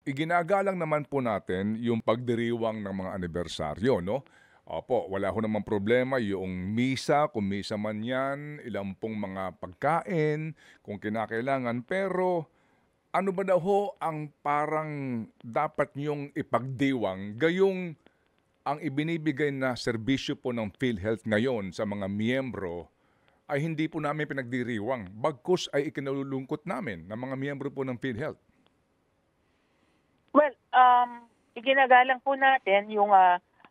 iginagalang naman po natin yung pagdiriwang ng mga anibersaryo, no? Opo, wala ho namang problema yung misa, kung misa man yan, ilang pong mga pagkain, kung kinakailangan. Pero ano ba daw ho ang parang dapat niyong ipagdiwang gayong ang ibinibigay na serbisyo po ng PhilHealth ngayon sa mga miyembro ay hindi po namin pinagdiriwang. Bagkus ay ikinalulungkot namin ng mga miyembro po ng PhilHealth. Well, iginagalang po natin yung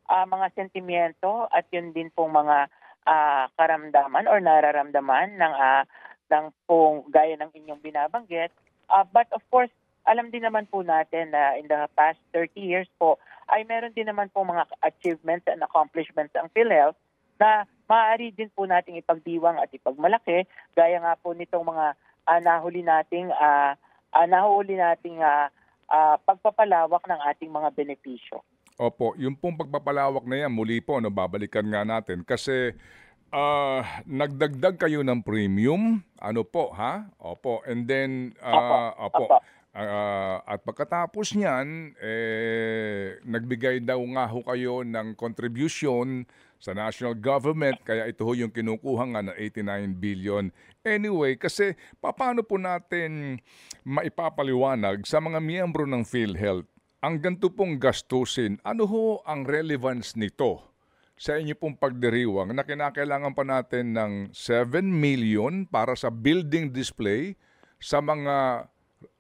mga sentimiento at yun din pong mga karamdaman or nararamdaman ng pong gaya ng inyong binabanggit. But of course, alam din naman po natin na in the past 30 years po ay meron din naman po mga achievements and accomplishments ang PhilHealth na maaari din po nating ipagdiwang at ipagmalaki gaya nga po nitong mga nahuli nating pagpapalawak ng ating mga benepisyo. Opo, yung pong pagpapalawak na yan, muli po, no, babalikan nga natin. Kasi nagdagdag kayo ng premium, ano po, ha? Opo, and then, opo, Opo. at pagkatapos niyan, nagbigay daw nga ho kayo ng contribution sa national government, kaya ito ho yung kinukuha nga na 89 billion. Anyway, kasi paano po natin maipapaliwanag sa mga miyembro ng PhilHealth ang ganito pong gastusin? Ano ho ang relevance nito sa inyo pong pagdiriwang na kinakailangan pa natin ng 7 million para sa building display sa mga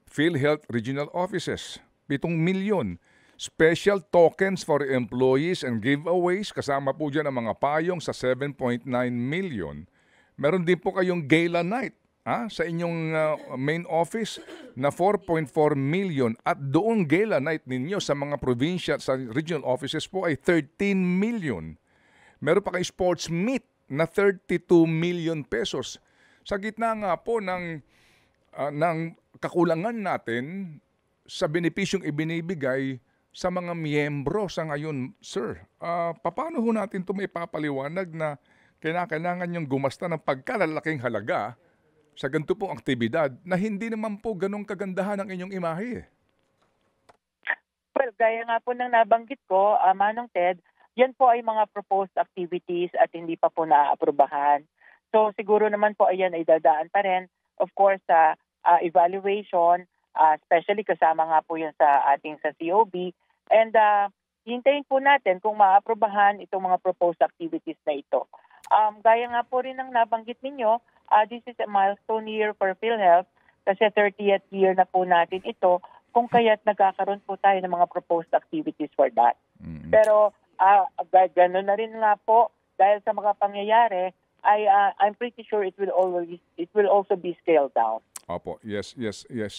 PhilHealth regional offices, 7 milyon. Special tokens for employees and giveaways, kasama po dyan ang mga payong sa 7.9 million. Meron din po kayong gala night sa inyong main office na 4.4 million at doon gala night ninyo sa mga probinsya, sa regional offices po ay 13 million. Meron pa kayong sports meet na 32 million pesos. Sa gitna nga po ng kakulangan natin sa benepisyong ibinibigay sa mga miyembro sa ngayon, sir. Paano ho natin ito maipapaliwanag na kailangan yung gumasta ng pagkalalaking halaga sa ganito pong aktibidad na hindi naman po ganong kagandahan ang inyong imahe? Well, gaya nga po ng nabanggit ko, Manong Ted, yan po ay mga proposed activities at hindi pa po naaaprubahan. So siguro naman po ayan ay dadaan pa rin, of course, sa evaluation, especially kasama nga po yun sa ating sa COB. And hintayin po natin kung maaprubahan itong mga proposed activities na ito. Gaya nga po rin ng nabanggit ninyo, this is a milestone year for PhilHealth kasi 30th year na po natin ito kung kaya't nagkakaroon po tayo ng mga proposed activities for that. Mm. Pero gano'n na rin nga po dahil sa mga pangyayari ay I'm pretty sure it will also be scaled down. Opo, yes.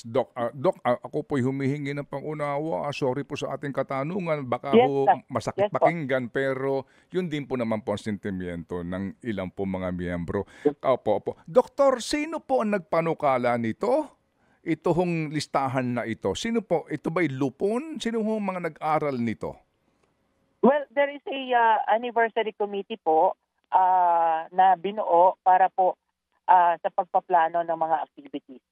Doc, ako po'y humihingi ng pangunawa. Sorry po sa ating katanungan. Baka Yes, ho sir. masakit Yes po. pakinggan, pero yun din po naman po ang sentimiento ng ilang po mga miyembro. Opo. Doktor, sino po ang nagpanukala nito? Ito hong listahan na ito. Sino po? Ito ba'y lupon? Sino hong mga nag-aral nito? Well, there is a anniversary committee po na binuo para po sa pagpaplano ng mga activities.